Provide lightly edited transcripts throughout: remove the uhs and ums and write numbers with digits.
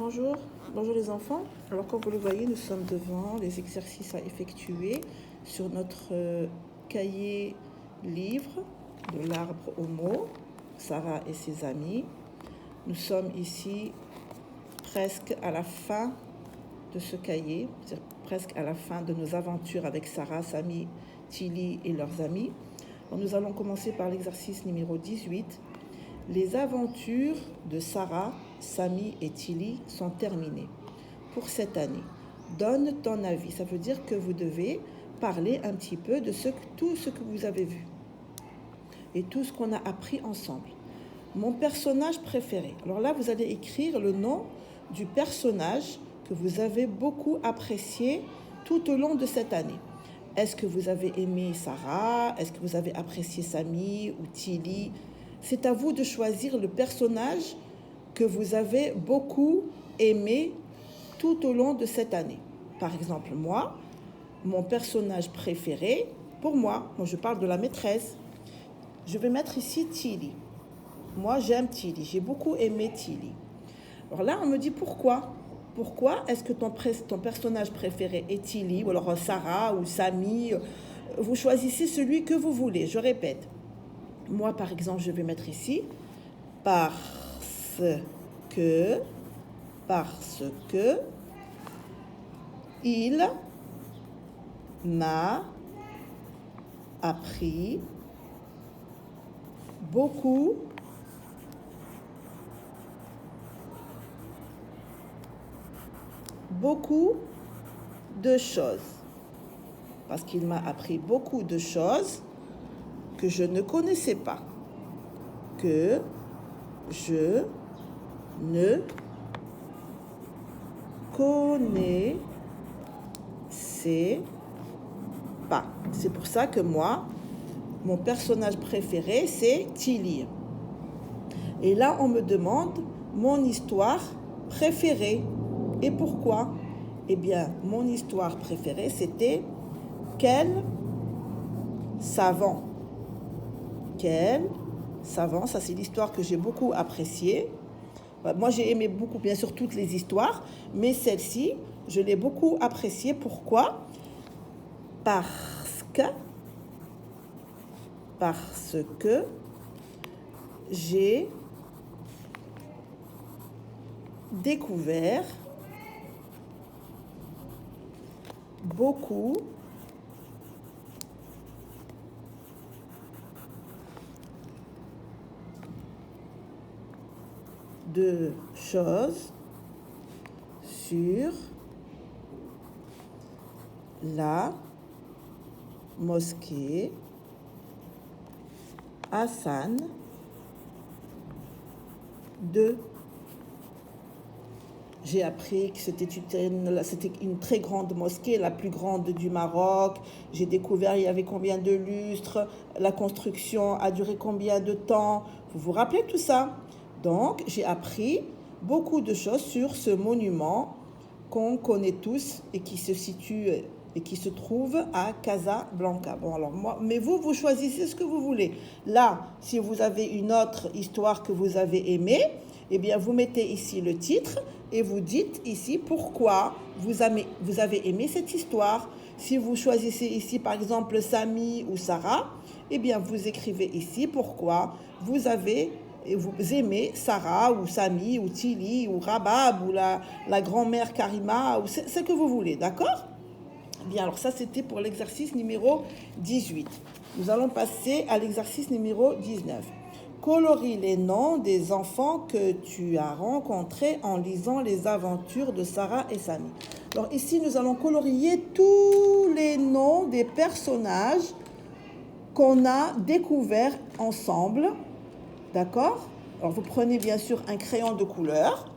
Bonjour, bonjour les enfants. Alors comme vous le voyez, nous sommes devant les exercices à effectuer sur notre cahier livre de l'arbre aux mots, Sarah et ses amis. Nous sommes ici presque à la fin de ce cahier, c'est-à-dire presque à la fin de nos aventures avec Sarah, Sami, Tilly et leurs amis. Alors, nous allons commencer par l'exercice numéro 18. Les aventures de Sarah, Sami et Tilly sont terminées pour cette année. Donne ton avis. Ça veut dire que vous devez parler un petit peu de tout ce que vous avez vu et tout ce qu'on a appris ensemble. Mon personnage préféré. Alors là, vous allez écrire le nom du personnage que vous avez beaucoup apprécié tout au long de cette année. Est-ce que vous avez aimé Sarah? Est-ce que vous avez apprécié Sami ou Tilly? C'est à vous de choisir le personnage que vous avez beaucoup aimé tout au long de cette année. Par exemple, moi, mon personnage préféré, pour moi je parle de la maîtresse, je vais mettre ici Tilly. Moi, j'aime Tilly, j'ai beaucoup aimé Tilly. Alors là, on me dit pourquoi? Pourquoi est-ce que ton personnage préféré est Tilly, ou alors Sarah ou Sami? Vous choisissez celui que vous voulez, je répète. Moi, par exemple, je vais mettre ici parce que il m'a appris beaucoup de choses. Parce qu'il m'a appris beaucoup de choses que je ne connaissais pas. Que je ne connaissais pas. C'est pour ça que moi, mon personnage préféré, c'est Tilly. Et là, on me demande mon histoire préférée. Et pourquoi? Eh bien, mon histoire préférée, c'était Quel savant. Quel savant, ça c'est l'histoire que j'ai beaucoup appréciée. Moi, j'ai aimé beaucoup, bien sûr, toutes les histoires, mais celle-ci, je l'ai beaucoup appréciée. Pourquoi? Parce que j'ai découvert beaucoup de choses sur la mosquée Hassan II. J'ai appris que c'était une très grande mosquée, la plus grande du Maroc. J'ai découvert il y avait combien de lustres, la construction a duré combien de temps. Vous vous rappelez tout ça? Donc, j'ai appris beaucoup de choses sur ce monument qu'on connaît tous et qui se situe et qui se trouve à Casablanca. Bon, alors moi, mais vous choisissez ce que vous voulez. Là, si vous avez une autre histoire que vous avez aimée, eh bien, vous mettez ici le titre et vous dites ici pourquoi vous avez aimé cette histoire. Si vous choisissez ici, par exemple, Sami ou Sarah, eh bien, vous écrivez ici pourquoi vous aimez Sarah ou Sami ou Tilly ou Rabab ou la grand-mère Karima, ou ce que vous voulez, d'accord? Bien, alors ça, c'était pour l'exercice numéro 18. Nous allons passer à l'exercice numéro 19. Colorie les noms des enfants que tu as rencontrés en lisant les aventures de Sarah et Sami. Alors ici, nous allons colorier tous les noms des personnages qu'on a découverts ensemble. D'accord? Alors vous prenez bien sûr un crayon de couleur.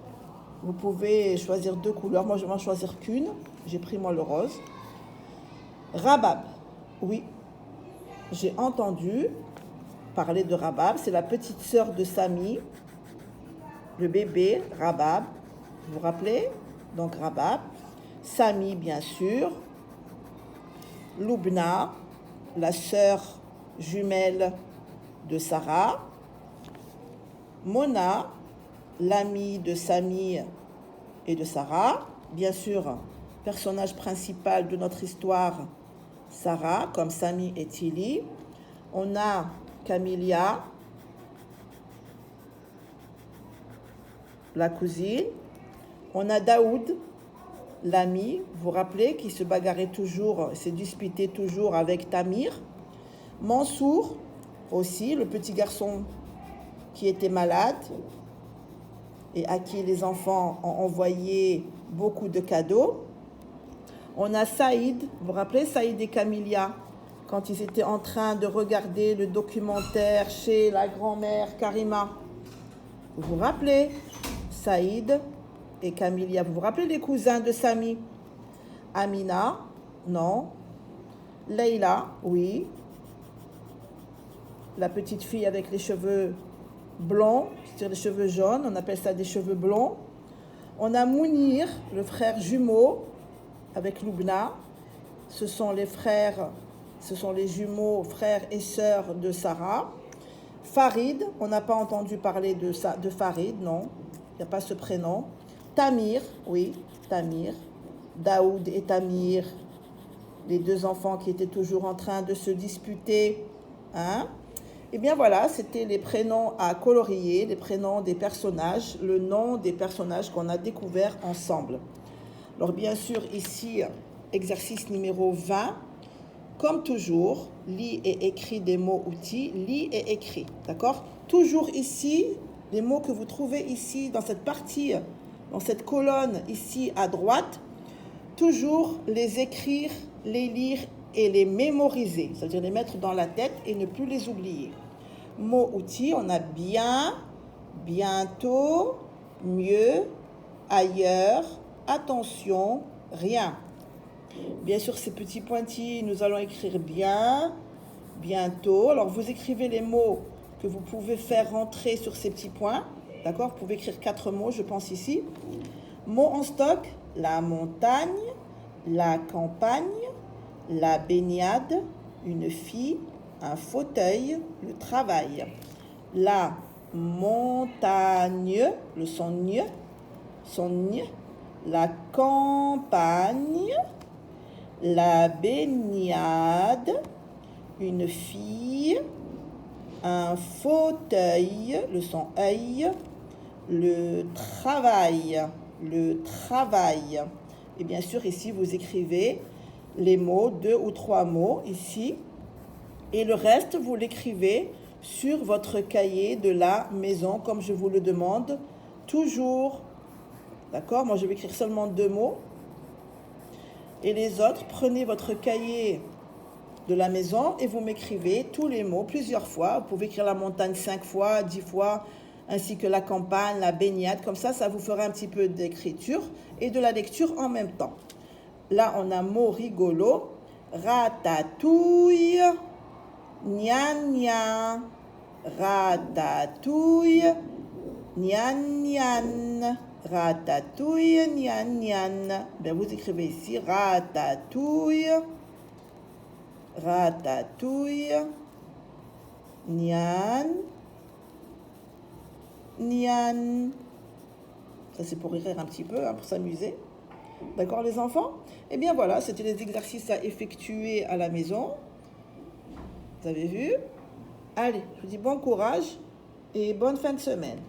Vous pouvez choisir 2 couleurs. Moi, je vais en choisir qu'une. J'ai pris moi le rose. Rabab. Oui, j'ai entendu parler de Rabab. C'est la petite sœur de Sami, le bébé Rabab. Vous vous rappelez? Donc Rabab. Sami, bien sûr. Loubna, la sœur jumelle de Sarah. Mona, l'amie de Sami et de Sarah. Bien sûr, personnage principal de notre histoire, Sarah, comme Sami et Tilly. On a Camilla, la cousine. On a Daoud, l'ami, vous vous rappelez, qui se bagarrait toujours, se disputait toujours avec Tamir. Mansour, aussi, le petit garçon qui était malade et à qui les enfants ont envoyé beaucoup de cadeaux. On a Saïd, vous vous rappelez Saïd et Camilla, quand ils étaient en train de regarder le documentaire chez la grand-mère Karima. Vous vous rappelez Saïd et Camilla, vous vous rappelez les cousins de Sami? Amina, non. Leïla, oui. La petite fille avec les cheveux blonds, c'est-à-dire les cheveux jaunes, on appelle ça des cheveux blonds. On a Mounir, le frère jumeau, avec Loubna. Ce sont les frères, ce sont les jumeaux, frères et sœurs de Sarah. Farid, on n'a pas entendu parler de Farid, non, il n'y a pas ce prénom. Tamir, oui, Tamir. Daoud et Tamir, les deux enfants qui étaient toujours en train de se disputer, hein. Et bien voilà, c'était les prénoms à colorier, les prénoms des personnages, le nom des personnages qu'on a découverts ensemble. Alors bien sûr, ici, exercice numéro 20. Comme toujours, lis et écris des mots-outils, lis et écris, d'accord? Toujours ici, les mots que vous trouvez ici, dans cette partie, dans cette colonne ici à droite, toujours les écrire, les lire et les mémoriser, c'est-à-dire les mettre dans la tête et ne plus les oublier. Mots-outils, on a bien, bientôt, mieux, ailleurs, attention, rien. Bien sûr, ces petits pointillés, nous allons écrire bien, bientôt. Alors, vous écrivez les mots que vous pouvez faire rentrer sur ces petits points. D'accord? Vous pouvez écrire 4 mots, je pense ici. Mots en stock, la montagne, la campagne, la baignade, une fille, un fauteuil, le travail. La montagne, le son gne, la campagne, la baignade, une fille, un fauteuil, le son œil, le travail. Et bien sûr, ici, vous écrivez les mots, 2 ou 3 mots, ici. Et le reste, vous l'écrivez sur votre cahier de la maison, comme je vous le demande, toujours. D'accord? Moi, je vais écrire seulement 2 mots. Et les autres, prenez votre cahier de la maison et vous m'écrivez tous les mots plusieurs fois. Vous pouvez écrire la montagne 5 fois, 10 fois, ainsi que la campagne, la baignade. Comme ça vous fera un petit peu d'écriture et de la lecture en même temps. Là, on a mot rigolo. Ratatouille, gna gna. Ratatouille, gna gna. Ratatouille, gna gna. Bien, vous écrivez ici ratatouille, ratatouille, gnan, gnan. Ça, c'est pour rire un petit peu, hein, pour s'amuser. D'accord, les enfants? Eh bien, voilà, c'était les exercices à effectuer à la maison. Vous avez vu? Allez, je vous dis bon courage et bonne fin de semaine.